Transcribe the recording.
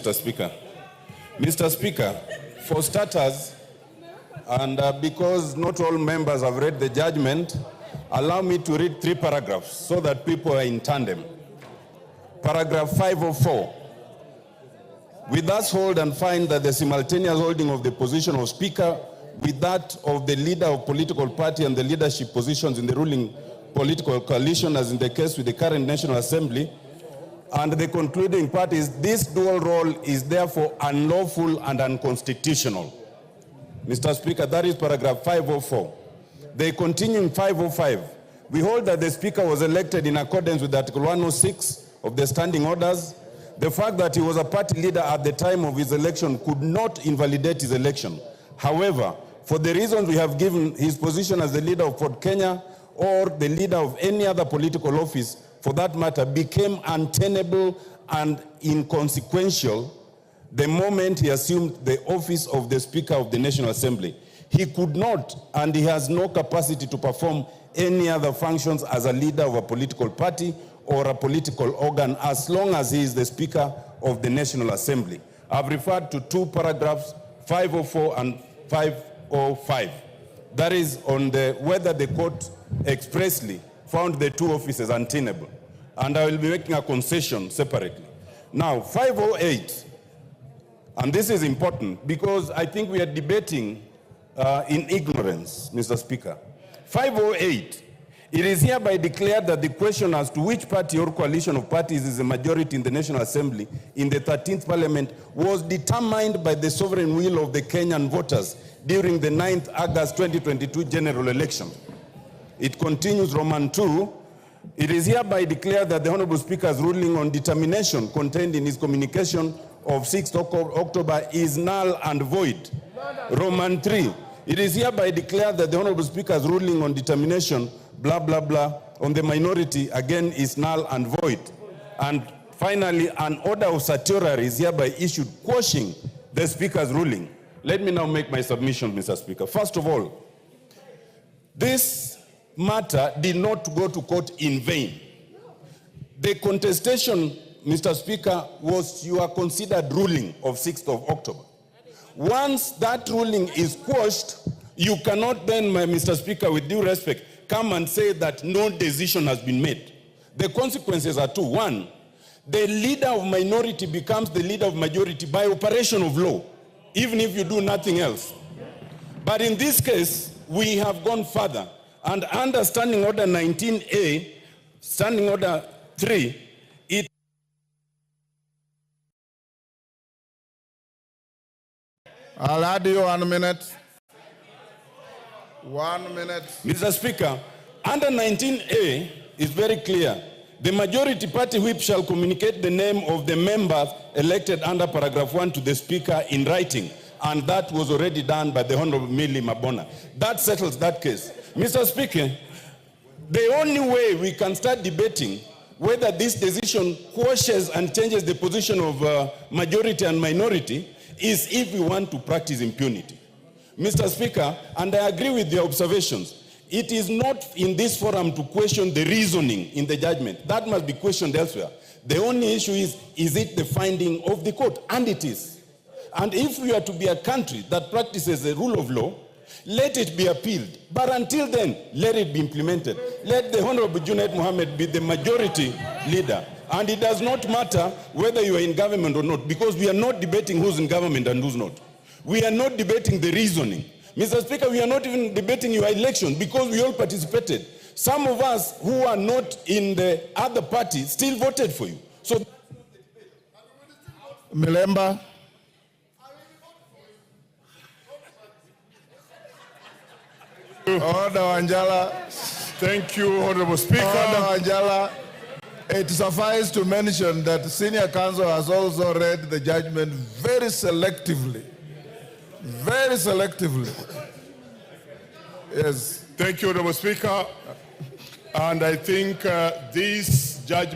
Mr. Speaker. Mr. Speaker, for starters, and because not all members have read the judgment, allow me to read 3 paragraphs so that people are in tandem. Paragraph 504. We thus hold and find that the simultaneous holding of the position of Speaker with that of the leader of political party and the leadership positions in the ruling political coalition, as in the case with the current National Assembly, and the concluding part is this dual role is therefore unlawful and unconstitutional. Mr. Speaker, that is paragraph 504. They continue in 505. We hold that the Speaker was elected in accordance with Article 106 of the Standing Orders. The fact that he was a party leader at the time of his election could not invalidate his election. However, for the reasons we have given, his position as the leader of Ford Kenya or the leader of any other political office, for that matter, became untenable and inconsequential the moment he assumed the office of the Speaker of the National Assembly. He could not, and he has no capacity to perform any other functions as a leader of a political party or a political organ as long as he is the Speaker of the National Assembly. I've referred to 2 paragraphs, 504 and 505. That is on whether the court expressly found the 2 offices untenable. And I will be making a concession separately. Now, 508, and this is important because I think we are debating in ignorance, Mr. Speaker. 508, it is hereby declared that the question as to which party or coalition of parties is a majority in the National Assembly in the 13th Parliament was determined by the sovereign will of the Kenyan voters during the 9th August 2022 general election. It continues, Roman 2, it is hereby declared that the Honorable Speaker's ruling on determination contained in his communication of 6th October is null and void. Roman 3, it is hereby declared that the Honorable Speaker's ruling on determination, blah, blah, blah, on the minority, again, is null and void. And finally, an order of certiorari is hereby issued quashing the Speaker's ruling. Let me now make my submission, Mr. Speaker. First of all, this matter did not go to court in vain. The contestation, Mr. Speaker, was your considered ruling of 6th of October. Once that ruling is quashed, you cannot then, Mr. Speaker, with due respect, come and say that no decision has been made. The consequences are 2. 1, the leader of minority becomes the leader of majority by operation of law, even if you do nothing else. But in this case, we have gone further. And under Standing Order 19A, Standing Order 3, it... I'll add you 1 minute. 1 minute. Mr. Speaker, under 19A, it's very clear. The majority party whip shall communicate the name of the members elected under paragraph 1 to the Speaker in writing. And that was already done by the Honorable Millie Mabona. That settles that case. Mr. Speaker, the only way we can start debating whether this decision quashes and changes the position of majority and minority is if we want to practice impunity. Mr. Speaker, and I agree with the observations, it is not in this forum to question the reasoning in the judgment. That must be questioned elsewhere. The only issue is it the finding of the court? And it is. And if we are to be a country that practices the rule of law, let it be appealed. But until then, let it be implemented. Let the Honorable Junaid Mohammed be the majority leader. And it does not matter whether you are in government or not, because we are not debating who's in government and who's not. We are not debating the reasoning. Mr. Speaker, we are not even debating your election because we all participated. Some of us who are not in the other party still voted for you. So, Milemba. Order, Anjala. Thank you, Honorable Speaker. Order, Anjala. It suffices to mention that the senior counsel has also read the judgment very selectively. Very selectively. Yes. Thank you, Honorable Speaker. And I think this judgment